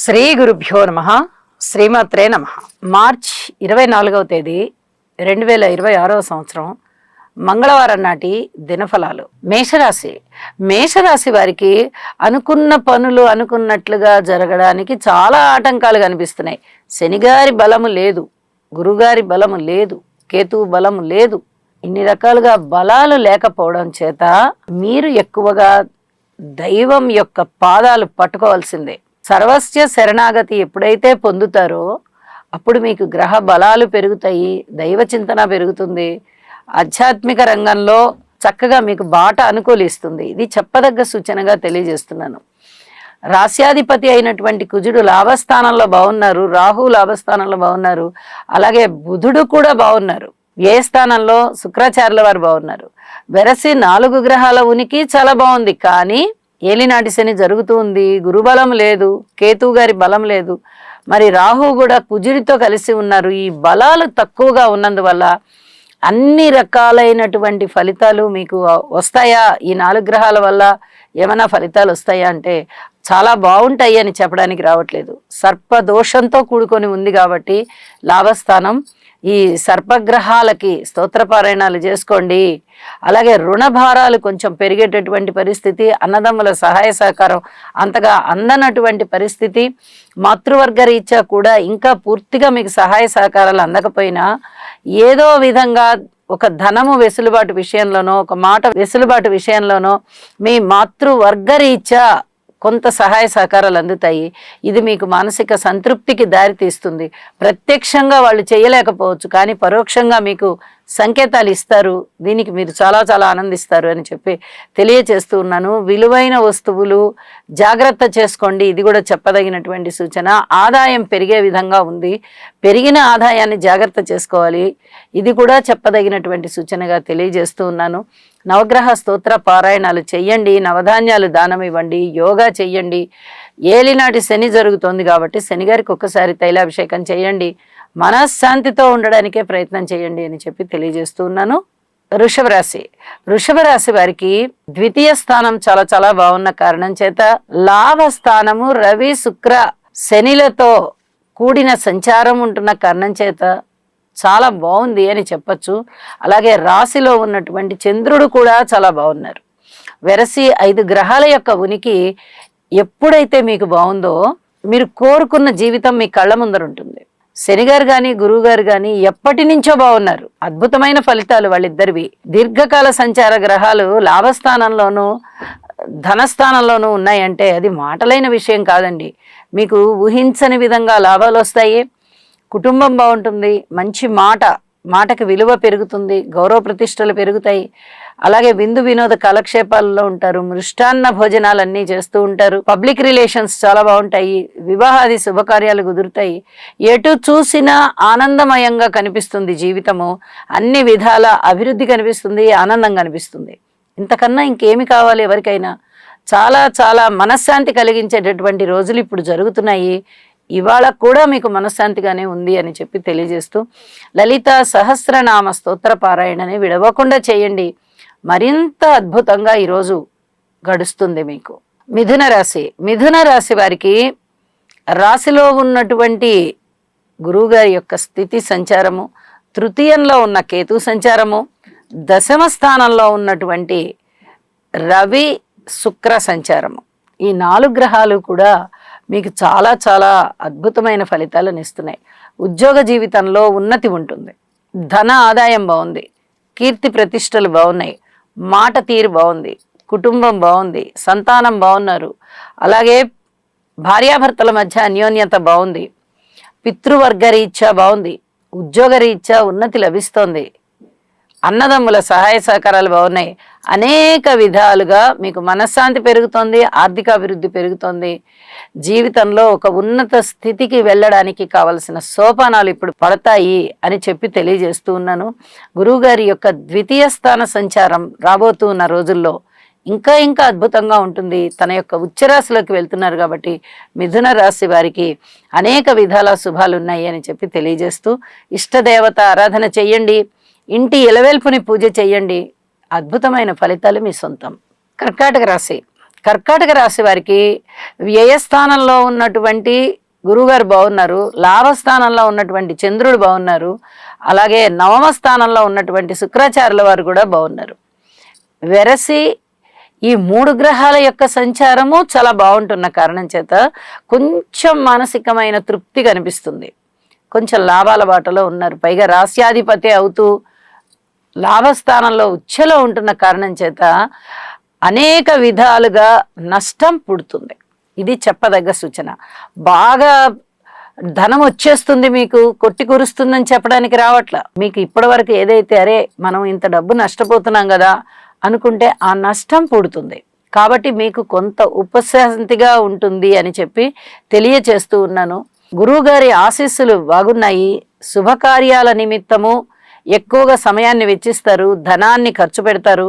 శ్రీ గురుభ్యో నమః. శ్రీమాత్రే నమః. మార్చ్ 24వ తేదీ 2026వ సంవత్సరం మంగళవారం నాటి దినఫలాలు. మేషరాశి వారికి అనుకున్న పనులు అనుకున్నట్లుగా జరగడానికి చాలా ఆటంకాలు కనిపిస్తున్నాయి. శనిగారి బలము లేదు, గురుగారి బలము లేదు, కేతువు బలము లేదు. ఇన్ని రకాలుగా బలాలు లేకపోవడం చేత మీరు ఎక్కువగా దైవం యొక్క పాదాలు పట్టుకోవాల్సిందే. సర్వస్య శరణాగతి ఎప్పుడైతే పొందుతారో అప్పుడు మీకు గ్రహ బలాలు పెరుగుతాయి, దైవ చింతన పెరుగుతుంది, ఆధ్యాత్మిక రంగంలో చక్కగా మీకు బాట అనుకూలిస్తుంది. ఇది చెప్పదగ్గ సూచనగా తెలియజేస్తున్నాను. రాస్యాధిపతి అయినటువంటి కుజుడు లాభస్థానంలో బాగున్నారు, రాహు లాభస్థానంలో బాగున్నారు, అలాగే బుధుడు కూడా బాగున్నారు. ఏ స్థానంలో శుక్రాచార్యుల వారు బాగున్నారు. వెరసి 4 గ్రహాల ఉనికి చాలా బాగుంది, కానీ ఏలినాటి శని జరుగుతూ ఉంది. గురుబలం లేదు, కేతువు గారి బలం లేదు, మరి రాహు కూడా కుజుడితో కలిసి ఉన్నారు. ఈ బలాలు తక్కువగా ఉన్నందువల్ల అన్ని రకాలైనటువంటి ఫలితాలు మీకు వస్తాయా? ఈ 4 గ్రహాల వల్ల ఏమైనా ఫలితాలు వస్తాయా అంటే చాలా బాగుంటాయి అని చెప్పడానికి రావట్లేదు. సర్పదోషంతో కూడుకొని ఉంది కాబట్టి లాభస్థానం. ఈ సర్పగ్రహాలకి స్తోత్రపారాయణాలు చేసుకోండి. అలాగే రుణ భారాలు కొంచెం పెరిగేటటువంటి పరిస్థితి, అన్నదమ్ముల సహాయ సహకారం అంతగా అందనటువంటి పరిస్థితి, మాతృవర్గ రీత్యా కూడా ఇంకా పూర్తిగా మీకు సహాయ సహకారాలు అందకపోయినా ఏదో విధంగా ఒక ధనము వెసులుబాటు విషయంలోనో, ఒక మాట వెసులుబాటు విషయంలోనో మీ మాతృవర్గ రీత్యా కొంత సహాయ సహకారాలు అందుతాయి. ఇది మీకు మానసిక సంతృప్తికి దారితీస్తుంది. ప్రత్యక్షంగా వాళ్ళు చేయలేకపోవచ్చు, కానీ పరోక్షంగా మీకు సంకేతాలు ఇస్తారు. దీనికి మీరు చాలా చాలా ఆనందిస్తారు అని చెప్పి తెలియచేస్తూ ఉన్నాను. విలువైన వస్తువులు జాగ్రత్త చేసుకోండి, ఇది కూడా చెప్పదగినటువంటి సూచన. ఆదాయం పెరిగే విధంగా ఉంది, పెరిగిన ఆదాయాన్ని జాగ్రత్త చేసుకోవాలి, ఇది కూడా చెప్పదగినటువంటి సూచనగా తెలియజేస్తూ ఉన్నాను. నవగ్రహ స్తోత్ర పారాయణాలు చెయ్యండి, నవధాన్యాలు దానం ఇవ్వండి, యోగా చెయ్యండి. ఏలినాటి శని జరుగుతోంది కాబట్టి శనిగారికి ఒక్కసారి తైలాభిషేకం చేయండి. మనశ్శాంతితో ఉండడానికే ప్రయత్నం చేయండి అని చెప్పి తెలియజేస్తూ ఉన్నాను. వృషభ రాశి వారికి ద్వితీయ స్థానం చాలా చాలా బాగున్న కారణం చేత లాభస్థానము రవి శుక్ర శనిలతో కూడిన సంచారం ఉంటున్న కారణం చేత చాలా బాగుంది అని చెప్పచ్చు. అలాగే రాశిలో ఉన్నటువంటి చంద్రుడు కూడా చాలా బాగున్నారు. వెరసి 5 గ్రహాల యొక్క ఉనికి ఎప్పుడైతే మీకు బాగుందో మీరు కోరుకున్న జీవితం మీ కళ్ళ ముందర ఉంటుంది. శనిగారు కానీ గురువు గారు కానీ ఎప్పటి నుంచో బాగున్నారు. అద్భుతమైన ఫలితాలు వాళ్ళిద్దరివి. దీర్ఘకాల సంచార గ్రహాలు లాభస్థానంలోనూ ధనస్థానంలోనూ ఉన్నాయంటే అది మాటలైన విషయం కాదండి. మీకు ఊహించని విధంగా లాభాలు వస్తాయి, కుటుంబం బాగుంటుంది, మంచి మాటకి విలువ పెరుగుతుంది, గౌరవ ప్రతిష్టలు పెరుగుతాయి. అలాగే విందు వినోద కాలక్షేపాలలో ఉంటారు, మృష్టాన్న భోజనాలన్నీ చేస్తూ ఉంటారు, పబ్లిక్ రిలేషన్స్ చాలా బాగుంటాయి, వివాహాది శుభకార్యాలు కుదురుతాయి. ఎటు చూసినా ఆనందమయంగా కనిపిస్తుంది జీవితము, అన్ని విధాల అభివృద్ధి కనిపిస్తుంది, ఆనందం కనిపిస్తుంది. ఇంతకన్నా ఇంకేమి కావాలి ఎవరికైనా? చాలా చాలా మనశ్శాంతి కలిగించేటటువంటి రోజులు ఇప్పుడు జరుగుతున్నాయి. ఇవాళ కూడా మీకు మనశ్శాంతిగానే ఉంది అని చెప్పి తెలియజేస్తూ లలిత సహస్రనామ స్తోత్ర పారాయణని విడవకుండా చేయండి. మరింత అద్భుతంగా ఈరోజు గడుస్తుంది మీకు. మిథున రాశి వారికి రాశిలో ఉన్నటువంటి గురువుగారి యొక్క స్థితి సంచారము, తృతీయంలో ఉన్న కేతు సంచారము, దశమ స్థానంలో ఉన్నటువంటి రవి శుక్ర సంచారము, ఈ 4 గ్రహాలు కూడా మీకు చాలా చాలా అద్భుతమైన ఫలితాలను ఇస్తున్నాయి. ఉద్యోగ జీవితంలో ఉన్నతి ఉంటుంది, ధన ఆదాయం బాగుంది, కీర్తి ప్రతిష్టలు బాగున్నాయి, మాట తీరు బాగుంది, కుటుంబం బాగుంది, సంతానం బాగున్నారు, అలాగే భార్యాభర్తల మధ్య అన్యోన్యత బాగుంది, పితృవర్గ రీత్యా బాగుంది, ఉద్యోగ రీత్యా ఉన్నతి లభిస్తోంది, అన్నదమ్ముల సహాయ సహకారాలు బాగున్నాయి. అనేక విధాలుగా మీకు మనశ్శాంతి పెరుగుతోంది, ఆర్థిక అభివృద్ధి పెరుగుతోంది. జీవితంలో ఒక ఉన్నత స్థితికి వెళ్ళడానికి కావలసిన సోపానాలు ఇప్పుడు పడతాయి అని చెప్పి తెలియజేస్తూ ఉన్నాను. గురువుగారి యొక్క ద్వితీయ స్థాన సంచారం రాబోతూ ఉన్న రోజుల్లో ఇంకా ఇంకా అద్భుతంగా ఉంటుంది. తన యొక్క ఉచ్చరాశిలోకి వెళ్తున్నారు కాబట్టి మిథున రాశి వారికి అనేక విధాల శుభాలు ఉన్నాయి అని చెప్పి తెలియజేస్తూ ఇష్టదేవత ఆరాధన చెయ్యండి, ఇంటి ఎలవేల్పుని పూజ చెయ్యండి, అద్భుతమైన ఫలితాలు మీ సొంతం. కర్కాటక కర్కాటక రాశి వారికి వ్యయస్థానంలో ఉన్నటువంటి గురువుగారు బాగున్నారు, లాభస్థానంలో ఉన్నటువంటి చంద్రుడు బాగున్నారు, అలాగే నవమ స్థానంలో ఉన్నటువంటి శుక్రాచార్యుల వారు కూడా బాగున్నారు. వెరసి ఈ 3 గ్రహాల యొక్క సంచారము చాలా బాగుంటున్న కారణం చేత కొంచెం మానసికమైన తృప్తి కనిపిస్తుంది. కొంచెం లాభాల బాటలో ఉన్నారు. పైగా రాస్యాధిపతి అవుతూ లాభస్థానంలో ఉచ్ఛలో ఉంటున్న కారణం చేత అనేక విధాలుగా నష్టం పుడుతుంది. ఇది చెప్పదగ్గ సూచన. బాగా ధనం వచ్చేస్తుంది, మీకు కొట్టి కురుస్తుందని చెప్పడానికి రావట్ల. మీకు ఇప్పటి వరకు ఏదైతే అరే మనం ఇంత డబ్బు నష్టపోతున్నాం కదా అనుకుంటే ఆ నష్టం పుడుతుంది. కాబట్టి మీకు కొంత ఉపశాంతిగా ఉంటుంది అని చెప్పి తెలియచేస్తూ ఉన్నాను. గురువుగారి ఆశీస్సులు బాగున్నాయి. శుభకార్యాల నిమిత్తము ఎక్కువగా సమయాన్ని వెచ్చిస్తారు, ధనాన్ని ఖర్చు పెడతారు,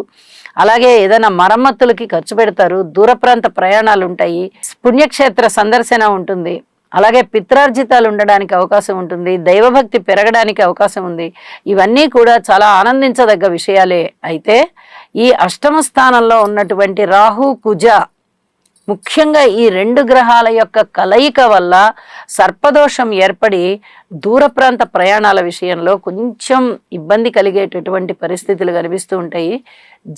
అలాగే ఏదైనా మరమ్మతులకి ఖర్చు పెడతారు, దూర ప్రాంత ప్రయాణాలు ఉంటాయి, పుణ్యక్షేత్ర సందర్శన ఉంటుంది, అలాగే పిత్రార్జితాలు ఉండడానికి అవకాశం ఉంటుంది, దైవభక్తి పెరగడానికి అవకాశం ఉంది. ఇవన్నీ కూడా చాలా ఆనందించదగ్గ విషయాలే. అయితే ఈ అష్టమ స్థానంలో ఉన్నటువంటి రాహు కుజ, ముఖ్యంగా ఈ 2 గ్రహాల యొక్క కలయిక వల్ల సర్పదోషం ఏర్పడి దూర ప్రాంత ప్రయాణాల విషయంలో కొంచెం ఇబ్బంది కలిగేటటువంటి పరిస్థితులు కనిపిస్తూ ఉంటాయి.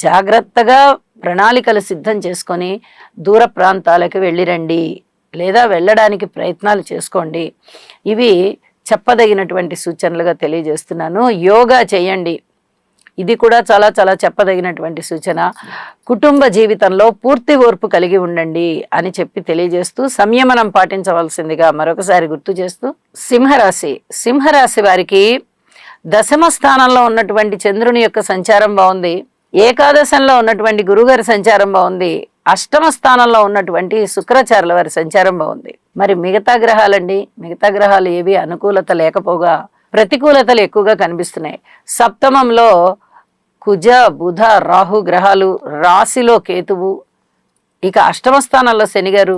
జాగ్రత్తగా ప్రణాళికలు సిద్ధం చేసుకొని దూర ప్రాంతాలకు వెళ్ళిరండి, లేదా వెళ్ళడానికి ప్రయత్నాలు చేసుకోండి. ఇవి చెప్పదగినటువంటి సూచనలుగా తెలియజేస్తున్నాను. యోగా చేయండి, ఇది కూడా చాలా చాలా చెప్పదగినటువంటి సూచన. కుటుంబ జీవితంలో పూర్తి ఓర్పు కలిగి ఉండండి అని చెప్పి తెలియజేస్తూ సంయమనం పాటించవలసిందిగా మరొకసారి గుర్తు చేస్తూ, సింహరాశి వారికి దశమ స్థానంలో ఉన్నటువంటి చంద్రుని యొక్క సంచారం బాగుంది, ఏకాదశంలో ఉన్నటువంటి గురుగారి సంచారం బాగుంది, అష్టమ స్థానంలో ఉన్నటువంటి శుక్రాచార్యుల వారి సంచారం బాగుంది. మరి మిగతా గ్రహాలు ఏవి అనుకూలత లేకపోగా ప్రతికూలతలు ఎక్కువగా కనిపిస్తున్నాయి. సప్తమంలో కుజ బుధ రాహు గ్రహాలు, రాశిలో కేతువు, ఇక అష్టమ స్థానంలో శనిగారు.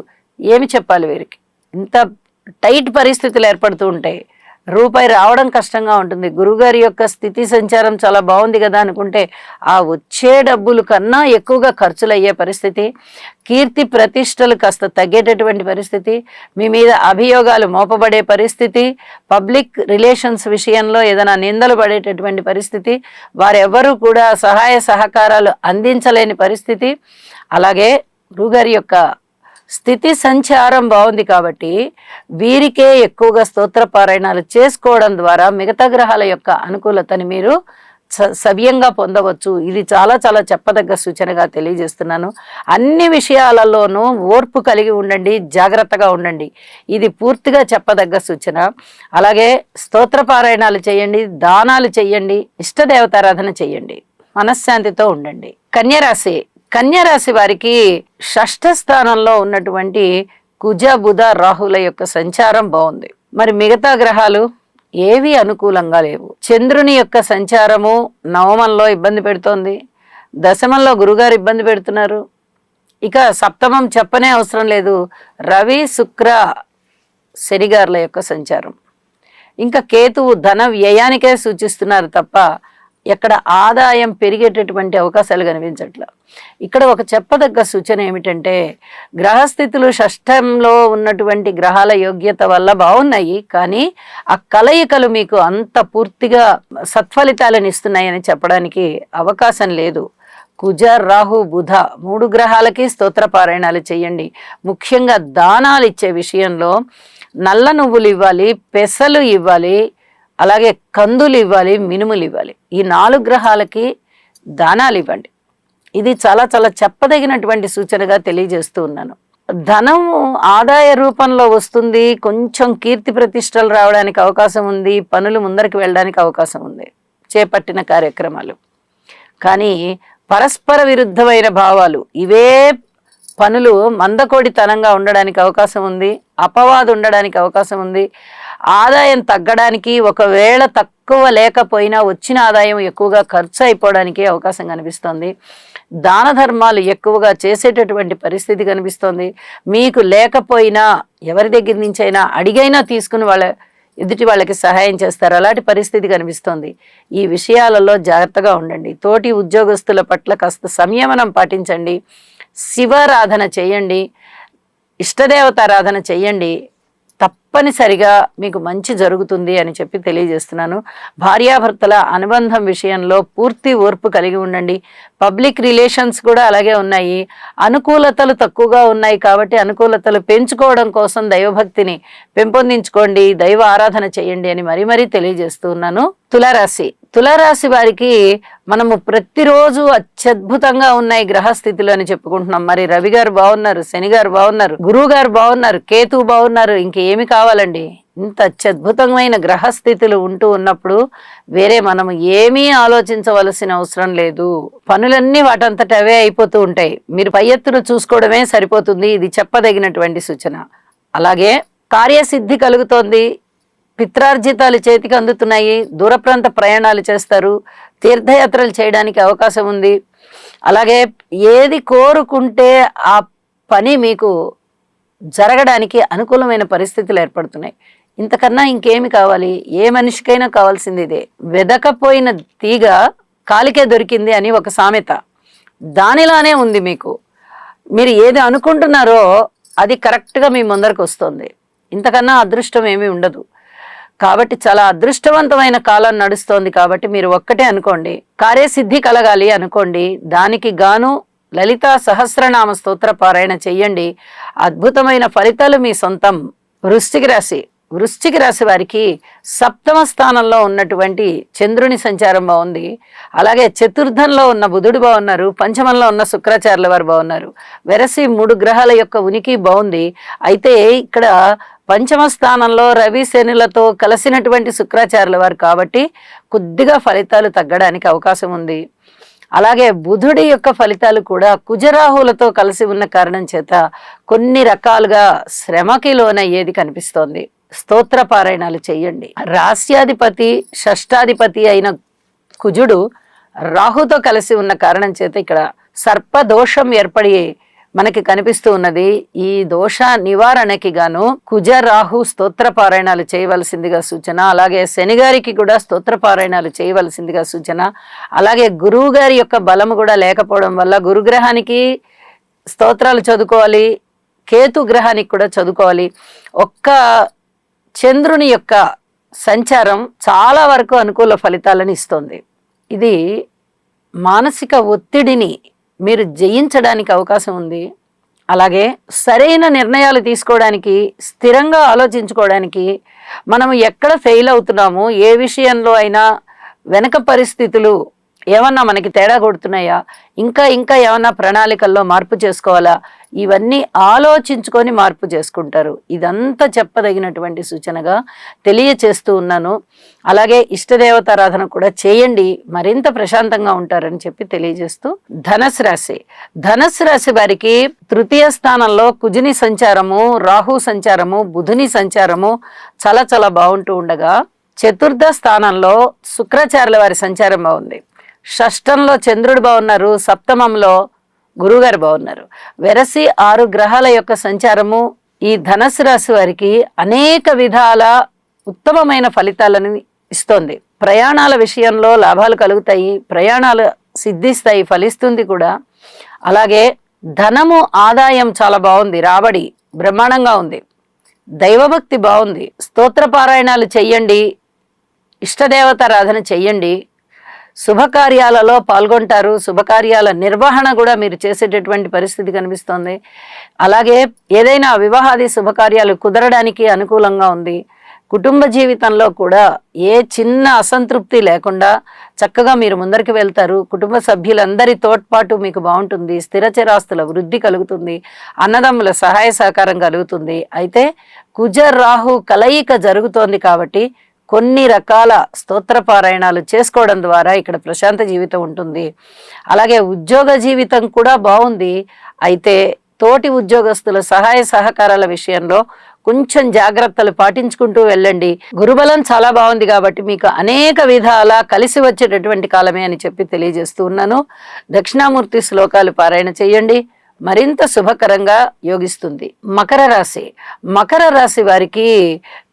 ఏమి చెప్పాలి వీరికి? ఇంత టైట్ పరిస్థితులు ఏర్పడుతూ ఉంటాయి. రూపాయి రావడం కష్టంగా ఉంటుంది. గురుగారి యొక్క స్థితి సంచారం చాలా బాగుంది కదా అనుకుంటే ఆ వచ్చే డబ్బులు కన్నా ఎక్కువగా ఖర్చులు అయ్యే పరిస్థితి, కీర్తి ప్రతిష్టలు కాస్త తగ్గేటటువంటి పరిస్థితి, మీ మీద అభియోగాలు మోపబడే పరిస్థితి, పబ్లిక్ రిలేషన్స్ విషయంలో ఏదైనా నిందలు పడేటటువంటి పరిస్థితి, వారెవరూ కూడా సహాయ సహకారాలు అందించలేని పరిస్థితి. అలాగే గురుగారి యొక్క స్థితి సంచారం బాగుంది కాబట్టి వీరికే ఎక్కువగా స్తోత్ర పారాయణాలు చేసుకోవడం ద్వారా మిగతా గ్రహాల యొక్క అనుకూలతని మీరు సవ్యంగా పొందవచ్చు. ఇది చాలా చాలా చెప్పదగ్గ సూచనగా తెలియజేస్తున్నాను. అన్ని విషయాలలోనూ ఓర్పు కలిగి ఉండండి, జాగ్రత్తగా ఉండండి. ఇది పూర్తిగా చెప్పదగ్గ సూచన. అలాగే స్తోత్ర పారాయణాలు చేయండి, దానాలు చేయండి, ఇష్టదేవతారాధన చేయండి, మనశ్శాంతితో ఉండండి. కన్యరాశి వారికి షష్ఠ స్థానంలో ఉన్నటువంటి కుజ బుధ రాహుల యొక్క సంచారం బాగుంది. మరి మిగతా గ్రహాలు ఏవి అనుకూలంగా లేవు. చంద్రుని యొక్క సంచారము నవమంలో ఇబ్బంది పెడుతోంది, దశమంలో గురుగారు ఇబ్బంది పెడుతున్నారు, ఇక సప్తమం చెప్పనే అవసరం లేదు, రవి శుక్ర శనిగారుల యొక్క సంచారం, ఇంకా కేతువు ధన వ్యయానికే సూచిస్తున్నారు తప్ప ఎక్కడ ఆదాయం పెరిగేటటువంటి అవకాశాలు కనిపించట్ల. ఇక్కడ ఒక చెప్పదగ్గ సూచన ఏమిటంటే, గ్రహస్థితులు షష్ఠంలో ఉన్నటువంటి గ్రహాల యోగ్యత వల్ల బాగున్నాయి, కానీ ఆ కలయికలు మీకు అంత పూర్తిగా సత్ఫలితాలను ఇస్తున్నాయని చెప్పడానికి అవకాశం లేదు. కుజ రాహు బుధ 3 గ్రహాలకి స్తోత్ర పారాయణాలు చేయండి. ముఖ్యంగా దానాలు ఇచ్చే విషయంలో నల్ల నువ్వులు ఇవ్వాలి, పెసలు ఇవ్వాలి, అలాగే కందులు ఇవ్వాలి, మినుములు ఇవ్వాలి. ఈ 4 గ్రహాలకి దానాలు ఇవ్వండి. ఇది చాలా చాలా చెప్పదగినటువంటి సూచనగా తెలియజేస్తూ ఉన్నాను. ధనం ఆదాయ రూపంలో వస్తుంది, కొంచెం కీర్తి ప్రతిష్టలు రావడానికి అవకాశం ఉంది, పనులు ముందరికి వెళ్ళడానికి అవకాశం ఉంది, చేపట్టిన కార్యక్రమాలు. కానీ పరస్పర విరుద్ధమైన భావాలు, ఇవే పనులు మందకోడితనంగా ఉండడానికి అవకాశం ఉంది, అపవాదు ఉండడానికి అవకాశం ఉంది, ఆదాయం తగ్గడానికి, ఒకవేళ తక్కువ లేకపోయినా వచ్చిన ఆదాయం ఎక్కువగా ఖర్చు అయిపోవడానికి అవకాశం కనిపిస్తోంది. దాన ధర్మాలు ఎక్కువగా చేసేటటువంటి పరిస్థితి కనిపిస్తోంది. మీకు లేకపోయినా ఎవరి దగ్గర నుంచి అయినా అడిగైనా తీసుకుని ఎదుటి వాళ్ళకి సహాయం చేస్తారు, అలాంటి పరిస్థితి కనిపిస్తోంది. ఈ విషయాలలో జాగ్రత్తగా ఉండండి. తోటి ఉద్యోగస్తుల పట్ల కాస్త సంయమనం పాటించండి. శివారాధన చేయండి, ఇష్టదేవతారాధన చెయ్యండి, తప్పనిసరిగా మీకు మంచి జరుగుతుంది అని చెప్పి తెలియజేస్తున్నాను. భార్యాభర్తల అనుబంధం విషయంలో పూర్తి ఓర్పు కలిగి ఉండండి. పబ్లిక్ రిలేషన్స్ కూడా అలాగే ఉన్నాయి. అనుకూలతలు తక్కువగా ఉన్నాయి కాబట్టి అనుకూలతలు పెంచుకోవడం కోసం దైవభక్తిని పెంపొందించుకోండి, దైవ ఆరాధన చేయండి అని మరీ తెలియజేస్తూ ఉన్నాను. తులారాశి వారికి మనము ప్రతిరోజు అత్యద్భుతంగా ఉన్నాయి గ్రహస్థితులు అని చెప్పుకుంటున్నాం. మరి రవి గారు బాగున్నారు, శని గారు బాగున్నారు, గురువు గారు బాగున్నారు, కేతువు బాగున్నారు, ఇంకేమి కావాలండి? ఇంత అత్యద్భుతమైన గ్రహస్థితులు ఉంటూ ఉన్నప్పుడు వేరే మనం ఏమీ ఆలోచించవలసిన అవసరం లేదు. పనులన్నీ వాటంతట అవే అయిపోతూ ఉంటాయి. మీరు పై ఎత్తున చూసుకోవడమే సరిపోతుంది. ఇది చెప్పదగినటువంటి సూచన. అలాగే కార్యసిద్ధి కలుగుతోంది, పిత్రార్జితాలు చేతికి అందుతున్నాయి, దూర ప్రాంత ప్రయాణాలు చేస్తారు, తీర్థయాత్రలు చేయడానికి అవకాశం ఉంది. అలాగే ఏది కోరుకుంటే ఆ పని మీకు జరగడానికి అనుకూలమైన పరిస్థితులు ఏర్పడుతున్నాయి. ఇంతకన్నా ఇంకేమి కావాలి? ఏ మనిషికైనా కావాల్సింది ఇదే. వెదకపోయిన తీగ కాలికే దొరికింది అని ఒక సామెత, దానిలానే ఉంది. మీరు ఏది అనుకుంటున్నారో అది కరెక్ట్గా మీ ముందరకు వస్తుంది. ఇంతకన్నా అదృష్టం ఏమీ ఉండదు. కాబట్టి చాలా అదృష్టవంతమైన కాలం నడుస్తోంది. కాబట్టి మీరు ఒక్కటే అనుకోండి, కార్యసిద్ధి కలగాలి అనుకోండి, దానికి గాను లలితా సహస్రనామ స్తోత్ర పారాయణ చెయ్యండి. అద్భుతమైన ఫలితాలు మీ సొంతం. వృశ్చిక రాశి వారికి సప్తమ స్థానంలో ఉన్నటువంటి చంద్రుని సంచారం బాగుంది. అలాగే చతుర్థంలో ఉన్న బుధుడు బాగున్నారు, పంచమంలో ఉన్న శుక్రాచార్యుల వారు బాగున్నారు. వెరసి 3 గ్రహాల యొక్క ఉనికి బాగుంది. అయితే ఇక్కడ పంచమ స్థానంలో రవి శనులతో కలిసినటువంటి శుక్రాచార్యుల వారు కాబట్టి కొద్దిగా ఫలితాలు తగ్గడానికి అవకాశం ఉంది. అలాగే బుధుడి యొక్క ఫలితాలు కూడా కుజరాహులతో కలిసి ఉన్న కారణం చేత కొన్ని రకాలుగా శ్రమకి లోనయ్యేది కనిపిస్తోంది. స్తోత్ర పారాయణాలు చెయ్యండి. రాస్యాధిపతి షష్టాధిపతి అయిన కుజుడు రాహుతో కలిసి ఉన్న కారణం చేత ఇక్కడ సర్పదోషం ఏర్పడి మనకి కనిపిస్తూ ఉన్నది. ఈ దోష నివారణకి గాను కుజ రాహు స్తోత్ర పారాయణాలు చేయవలసిందిగా సూచన. అలాగే శని గారికి కూడా స్తోత్ర పారాయణాలు చేయవలసిందిగా సూచన. అలాగే గురువు గారి యొక్క బలము కూడా లేకపోవడం వల్ల గురుగ్రహానికి స్తోత్రాలు చదువుకోవాలి, కేతు గ్రహానికి కూడా చదువుకోవాలి. ఒక్క చంద్రుని యొక్క సంచారం చాలా వరకు అనుకూల ఫలితాలను ఇస్తుంది. ఇది మానసిక ఒత్తిడిని మీరు జయించడానికి అవకాశం ఉంది. అలాగే సరైన నిర్ణయాలు తీసుకోవడానికి, స్థిరంగా ఆలోచించుకోవడానికి, మనం ఎక్కడ ఫెయిల్ అవుతున్నాము, ఏ విషయంలో అయినా వెనక పరిస్థితులు ఏమన్నా మనకి తేడా కొడుతున్నాయా, ఇంకా ఏమన్నా ప్రణాళికల్లో మార్పు చేసుకోవాలా, ఇవన్నీ ఆలోచించుకొని మార్పు చేసుకుంటారు. ఇదంతా చెప్పదగినటువంటి సూచనగా తెలియచేస్తూ ఉన్నాను. అలాగే ఇష్టదేవతారాధన కూడా చేయండి, మరింత ప్రశాంతంగా ఉంటారని చెప్పి తెలియజేస్తూ ధనస్సు రాశి వారికి తృతీయ స్థానంలో కుజుని సంచారము, రాహు సంచారము, బుధుని సంచారము చాలా బాగుంటూ ఉండగా చతుర్థ స్థానంలో శుక్రాచార్యుల వారి సంచారం బాగుంది. షష్టంలో చంద్రుడు బాగున్నారు, సప్తమంలో గురువుగారు బాగున్నారు. వెరసి 6 గ్రహాల యొక్క సంచారము ఈ ధనస్సు రాశి వారికి అనేక విధాల ఉత్తమమైన ఫలితాలను ఇస్తోంది. ప్రయాణాల విషయంలో లాభాలు కలుగుతాయి, ప్రయాణాలు సిద్ధిస్తాయి, ఫలిస్తుంది కూడా. అలాగే ధనము ఆదాయం చాలా బాగుంది, రాబడి బ్రహ్మాండంగా ఉంది, దైవభక్తి బాగుంది. స్తోత్ర పారాయణాలు చెయ్యండి, ఇష్టదేవతారాధన చెయ్యండి, శుభకార్యాలలో పాల్గొంటారు. శుభకార్యాల నిర్వహణ కూడా మీరు చేసేటటువంటి పరిస్థితి కనిపిస్తోంది. అలాగే ఏదైనా వివాహాది శుభకార్యాలు కుదరడానికి అనుకూలంగా ఉంది. కుటుంబ జీవితంలో కూడా ఏ చిన్న అసంతృప్తి లేకుండా చక్కగా మీరు ముందరికి వెళ్తారు. కుటుంబ సభ్యులందరి తోడ్పాటు మీకు బాగుంటుంది. స్థిరచరాస్తుల వృద్ధి కలుగుతుంది, అన్నదమ్ముల సహాయ సహకారం కలుగుతుంది. అయితే కుజ రాహు కలయిక జరుగుతోంది కాబట్టి కొన్ని రకాల స్తోత్ర పారాయణాలు చేసుకోవడం ద్వారా ఇక్కడ ప్రశాంత జీవితం ఉంటుంది. అలాగే ఉద్యోగ జీవితం కూడా బాగుంది. అయితే తోటి ఉద్యోగస్తుల సహాయ సహకారాల విషయంలో కొంచెం జాగ్రత్తలు పాటించుకుంటూ వెళ్ళండి. గురుబలం చాలా బాగుంది కాబట్టి మీకు అనేక విధాల కలిసి వచ్చేటటువంటి కాలమే అని చెప్పి తెలియజేస్తూ ఉన్నాను. దక్షిణామూర్తి శ్లోకాలు పారాయణ చేయండి, మరింత శుభకరంగా యోగిస్తుంది. మకర రాశి వారికి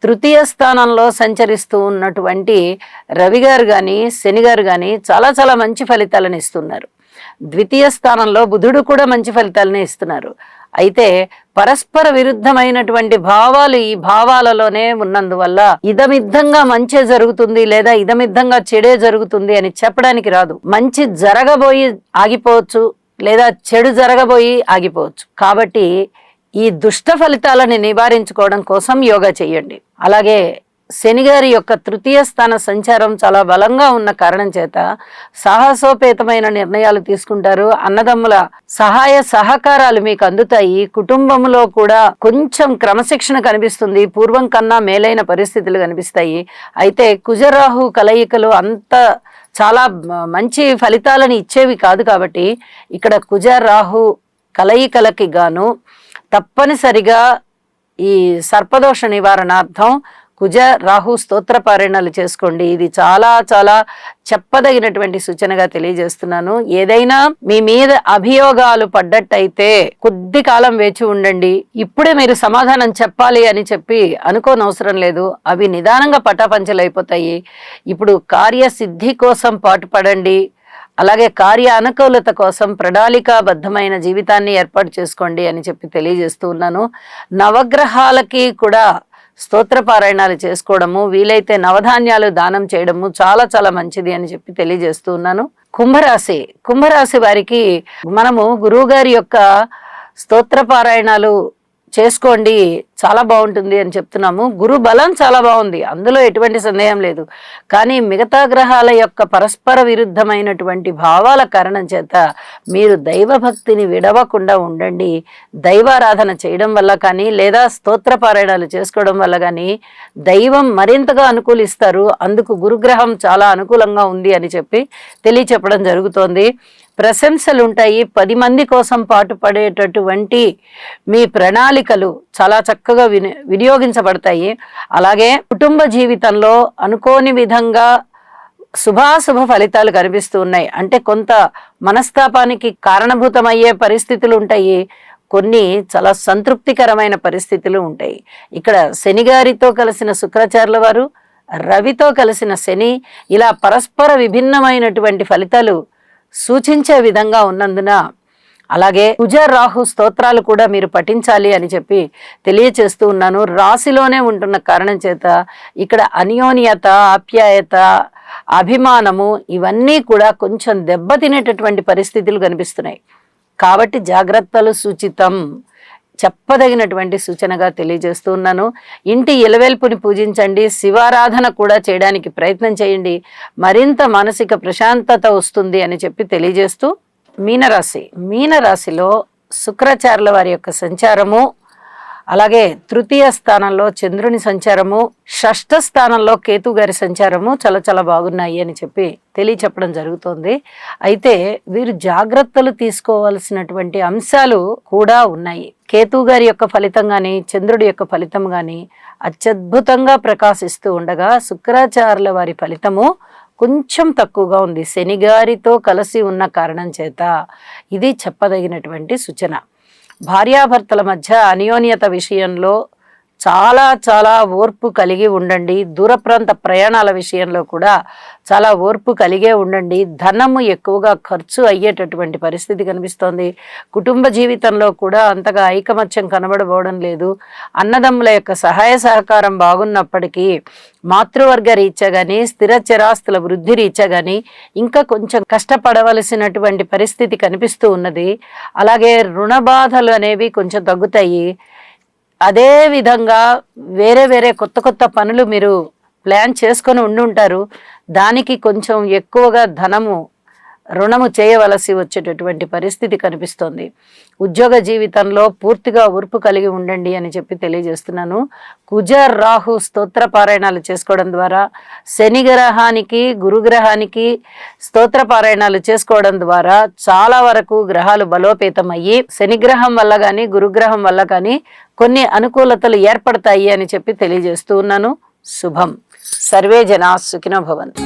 తృతీయ స్థానంలో సంచరిస్తూ ఉన్నటువంటి రవి గారు కానీ శని గారు కానీ చాలా మంచి ఫలితాలను ఇస్తున్నారు. ద్వితీయ స్థానంలో బుధుడు కూడా మంచి ఫలితాలనే ఇస్తున్నారు. అయితే పరస్పర విరుద్ధమైనటువంటి భావాలు ఈ భావాలలోనే ఉన్నందువల్ల ఇదమిద్దంగా మంచే జరుగుతుంది లేదా ఇదమిద్దంగా చెడే జరుగుతుంది అని చెప్పడానికి రాదు. మంచి జరగబోయి ఆగిపోవచ్చు లేదా చెడు జరగబోయి ఆగిపోవచ్చు. కాబట్టి ఈ దుష్ట ఫలితాలని నివారించుకోవడం కోసం యోగా చేయండి. అలాగే శనిగారి యొక్క తృతీయ స్థాన సంచారం చాలా బలంగా ఉన్న కారణం చేత సాహసోపేతమైన నిర్ణయాలు తీసుకుంటారు. అన్నదమ్ముల సహాయ సహకారాలు మీకు అందుతాయి. కుటుంబంలో కూడా కొంచెం క్రమశిక్షణ కనిపిస్తుంది. పూర్వం కన్నా మేలైన పరిస్థితులు కనిపిస్తాయి. అయితే కుజరాహు కలయికలు అంత చాలా మంచి ఫలితాలను ఇచ్చేవి కాదు. కాబట్టి ఇక్కడ కుజరాహు కలయికలకి గాను తప్పనిసరిగా ఈ సర్పదోష నివారణార్థం కుజ రాహు స్తోత్ర పారాయణాలు చేసుకోండి. ఇది చాలా చాలా చెప్పదగినటువంటి సూచనగా తెలియజేస్తున్నాను. ఏదైనా మీ మీద అభియోగాలు పడ్డట్టయితే కొద్ది కాలం వేచి ఉండండి. ఇప్పుడే మీరు సమాధానం చెప్పాలి అని చెప్పి అనుకోనవసరం లేదు. అవి నిదానంగా పటాపంచలైపోతాయి. ఇప్పుడు కార్యసిద్ధి కోసం పాటుపడండి. అలాగే కార్య అనుకూలత కోసం ప్రణాళికాబద్ధమైన జీవితాన్ని ఏర్పాటు చేసుకోండి అని చెప్పి తెలియజేస్తూ ఉన్నాను. నవగ్రహాలకి కూడా స్తోత్ర పారాయణాలు చేసుకోవడము, వీలైతే నవధాన్యాలు దానం చేయడము చాలా చాలా మంచిది అని చెప్పి తెలియజేస్తూ ఉన్నాను. కుంభరాశి వారికి మనము గురువు గారి యొక్క స్తోత్ర పారాయణాలు చేసుకోండి, చాలా బాగుంటుంది అని చెప్తున్నాము. గురు బలం చాలా బాగుంది, అందులో ఎటువంటి సందేహం లేదు. కానీ మిగతా గ్రహాల యొక్క పరస్పర విరుద్ధమైనటువంటి భావాల కారణం చేత మీరు దైవభక్తిని విడవకుండా ఉండండి. దైవారాధన చేయడం వల్ల కానీ లేదా స్తోత్ర పారాయణాలు చేసుకోవడం వల్ల కానీ దైవం మరింతగా అనుకూలిస్తారు. అందుకు గురుగ్రహం చాలా అనుకూలంగా ఉంది అని చెప్పి తెలియచెప్పడం జరుగుతోంది. ప్రశంసలు ఉంటాయి. 10 మంది కోసం పాటుపడేటటువంటి మీ ప్రణాళికలు చాలా చక్కగా వినియోగించబడతాయి. అలాగే కుటుంబ జీవితంలో అనుకోని విధంగా శుభాశుభ ఫలితాలు కనిపిస్తూ ఉన్నాయి. అంటే కొంత మనస్తాపానికి కారణభూతమయ్యే పరిస్థితులు ఉంటాయి, కొన్ని చాలా సంతృప్తికరమైన పరిస్థితులు ఉంటాయి. ఇక్కడ శనిగారితో కలిసిన శుక్రాచార్యుల వారు, రవితో కలిసిన శని, ఇలా పరస్పర విభిన్నమైనటువంటి ఫలితాలు సూచించే విధంగా ఉన్నందున అలాగే కుజ రాహు స్తోత్రాలు కూడా మీరు పఠించాలి అని చెప్పి తెలియచేస్తూ ఉన్నాను. రాశిలోనే ఉంటున్న కారణం చేత ఇక్కడ అన్యోన్యత, ఆప్యాయత, అభిమానము ఇవన్నీ కూడా కొంచెం దెబ్బతినేటటువంటి పరిస్థితులు కనిపిస్తున్నాయి. కాబట్టి జాగ్రత్తలు సూచితం, చెప్పదగినటువంటి సూచనగా తెలియజేస్తూ ఉన్నాను. ఇంటి ఇలవేల్పుని పూజించండి, శివారాధన కూడా చేయడానికి ప్రయత్నం చేయండి, మరింత మానసిక ప్రశాంతత వస్తుంది అని చెప్పి తెలియజేస్తూ మీనరాశిలో శుక్రాచార్యుల వారి యొక్క సంచారము, అలాగే తృతీయ స్థానంలో చంద్రుని సంచారము, షష్ఠ స్థానంలో కేతు గారి సంచారము చాలా చాలా బాగున్నాయి అని చెప్పి తెలియచెప్పడం జరుగుతోంది. అయితే వీరు జాగ్రత్తలు తీసుకోవాల్సినటువంటి అంశాలు కూడా ఉన్నాయి. కేతు గారి యొక్క ఫలితం కానీ చంద్రుడి యొక్క ఫలితం కానీ అత్యద్భుతంగా ప్రకాశిస్తూ ఉండగా శుక్రాచార్యుల వారి ఫలితము కొంచెం తక్కువగా ఉంది. శనిగారితో కలిసి ఉన్న కారణం చేత ఇది చెప్పదగినటువంటి సూచన. భార్యాభర్తల మధ్య అన్యోన్యత విషయంలో చాలా చాలా ఓర్పు కలిగి ఉండండి. దూర ప్రాంత ప్రయాణాల విషయంలో కూడా చాలా ఓర్పు కలిగే ఉండండి. ధనము ఎక్కువగా ఖర్చు అయ్యేటటువంటి పరిస్థితి కనిపిస్తోంది. కుటుంబ జీవితంలో కూడా అంతగా ఐకమత్యం కనబడబోవడం లేదు. అన్నదమ్ముల యొక్క సహాయ సహకారం బాగున్నప్పటికీ మాతృవర్గ రీత్యా కానీ స్థిర చరాస్తుల వృద్ధి రీత్యా కానీ ఇంకా కొంచెం కష్టపడవలసినటువంటి పరిస్థితి కనిపిస్తూ ఉన్నది. అలాగే రుణ బాధలు అనేవి కొంచెం తగ్గుతాయి. అదే విధంగా వేరే కొత్త కొత్త పనులు మీరు ప్లాన్ చేసుకొని ఉండుంటారు. దానికి కొంచెం ఎక్కువగా రుణము చేయవలసి వచ్చేటటువంటి పరిస్థితి కనిపిస్తోంది. ఉద్యోగ జీవితంలో పూర్తిగా ఓర్పు కలిగి ఉండండి అని చెప్పి తెలియజేస్తున్నాను. కుజ రాహు స్తోత్ర పారాయణాలు చేసుకోవడం ద్వారా, శని గ్రహానికి గురుగ్రహానికి స్తోత్ర పారాయణాలు చేసుకోవడం ద్వారా చాలా వరకు గ్రహాలు బలోపేతం అయ్యి శనిగ్రహం వల్ల కానీ గురుగ్రహం వల్ల కానీ కొన్ని అనుకూలతలు ఏర్పడతాయి అని చెప్పి తెలియజేస్తూ ఉన్నాను. శుభం. సర్వే జనా సుఖినో భవంతు.